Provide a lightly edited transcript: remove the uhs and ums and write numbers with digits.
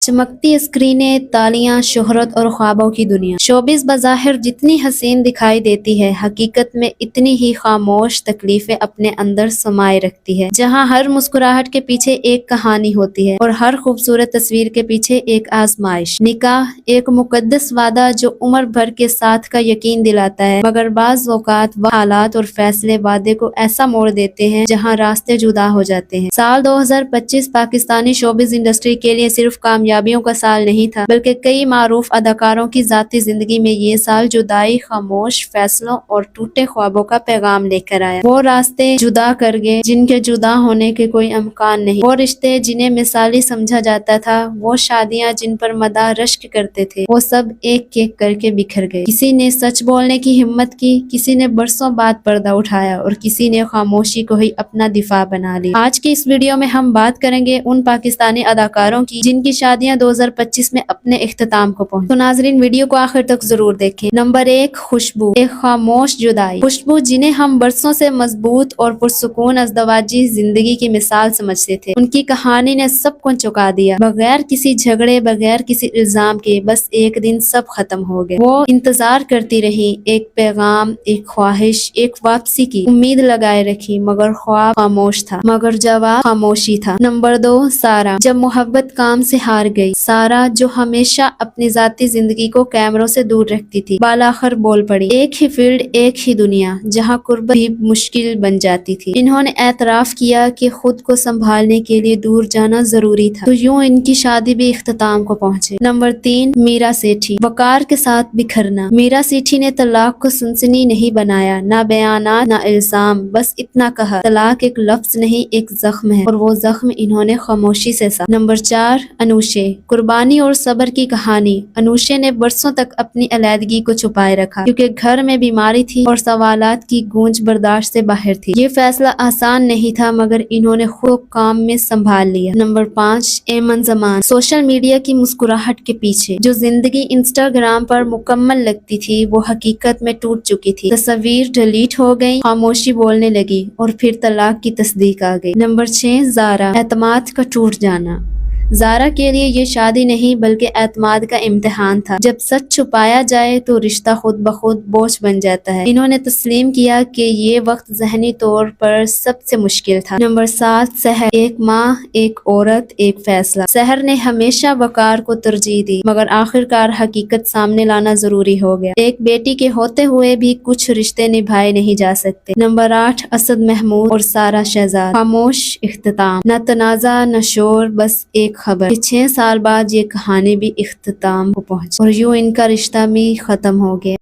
चमकती स्क्रीनें, तालियां, शोहरत और ख्वाबों की दुनिया। शोबिस बज़ाहिर जितनी हसीन दिखाई देती है, हकीकत में इतनी ही खामोश तकलीफें अपने अंदर समाये रखती है। जहाँ हर मुस्कुराहट के पीछे एक कहानी होती है और हर खूबसूरत तस्वीर के पीछे एक आजमाइश। निकाह एक मुकद्दस वादा जो उम्र भर के साथ का यकीन दिलाता है, मगर बाज़ औक़ात हालात और फैसले वादे को ऐसा मोड़ देते हैं जहाँ रास्ते जुदा हो जाते हैं। साल 2025 पाकिस्तानी शोबिस इंडस्ट्री के लिए सिर्फ कामयाबियों का साल नहीं था, बल्कि कई मारूफ अदाकारों की ज़ाती जिंदगी में ये साल जुदाई, खामोश फैसलों और टूटे ख्वाबों का पैगाम लेकर आया। वो रास्ते जुदा कर गए जिनके जुदा होने के कोई इम्कान नहीं, वो रिश्ते जिन्हें मिसाली समझा जाता था, वो शादियां जिन पर मदा रश्क करते थे, वो सब एक एक करके बिखर गए। किसी ने सच बोलने की हिम्मत की, किसी ने बरसों बाद पर्दा उठाया और किसी ने खामोशी को ही अपना दिफा बना ली। आज की इस वीडियो में हम बात करेंगे उन पाकिस्तानी अदाकारों की जिनकी शादियां 2025 में अपने इख्तिताम को पहुंची। तो नाजरीन, वीडियो को आखिर तक जरूर देखें। नंबर 1, खुशबू, एक खामोश जुदाई। खुशबू, जिन्हें हम बरसों से मजबूत और पुरसुकून अज़दवाजी जिंदगी की मिसाल समझते थे, उनकी कहानी ने सबको चौंका दिया। बगैर किसी झगड़े, बगैर किसी इल्जाम के, बस एक दिन सब खत्म हो गया। वो इंतजार करती रही, एक पैगाम, एक ख्वाहिश, एक वापसी की उम्मीद लगाए रखी, मगर ख्वाब खामोश था, मगर जवाब खामोशी था। नंबर 2, सारा, जब मोहब्बत काम से हार गई। सारा, जो हमेशा अपनी जाती जिंदगी को कैमरों से दूर रखती थी, बालाखिर बोल पड़ी। एक ही फील्ड, एक ही दुनिया, जहाँ कुर्बत भी मुश्किल बन जाती थी। इन्होंने एतराफ किया कि खुद को संभालने के लिए दूर जाना जरूरी था। तो यूं इनकी शादी भी इख्तिताम को पहुंचे। नंबर 3, मीरा सेठी, वकार के साथ बिखरना। मीरा सेठी ने तलाक को सनसनी नहीं बनाया, ना बयाना, ना इल्जाम, बस इतना कहा, तलाक एक लफ्ज नहीं, एक जख्म है, और वो जख्म इन्होंने खामोशी से सहा। नंबर 4, अनुशे, कुर्बानी और सब्र की कहानी। अनुशे ने बरसों तक अपनी अलैदगी को छुपाए रखा, क्योंकि घर में बीमारी थी और सवालात की गूंज बर्दाश्त से बाहर थी। ये फैसला आसान नहीं था, मगर इन्होंने खुद काम में संभाल लिया। नंबर 5, एमन जमान, सोशल मीडिया की मुस्कुराहट के पीछे। जो जिंदगी इंस्टाग्राम पर मुकम्मल लगती थी, वो हकीकत में टूट चुकी थी। तस्वीर डिलीट हो गई, खामोशी बोलने लगी, और फिर तलाक की तस्दीक आ गई। नंबर 6, ज़ारा, एतमाद का टूट जाना। ज़ारा के लिए ये शादी नहीं, बल्कि एतमाद का इम्तिहान था। जब सच छुपाया जाए तो रिश्ता खुद ब खुद बोझ बन जाता है। इन्होंने तस्लीम किया कि ये वक्त ज़हनी तौर पर सबसे मुश्किल था। नंबर 7, सहर, एक माँ, एक औरत, एक फैसला। सहर ने हमेशा वकार को तरजीह दी, मगर आखिरकार हकीकत सामने लाना जरूरी हो गया। एक बेटी के होते हुए भी कुछ रिश्ते निभाए नहीं जा सकते। नंबर 8, असद महमूद और सारा शहजाद, खामोश इख्तिताम। न तनाज़ा, न शोर, बस एक खबर कि 6 साल बाद ये कहानी भी इख्तिताम को पहुंची और यूं इनका रिश्ता भी खत्म हो गया।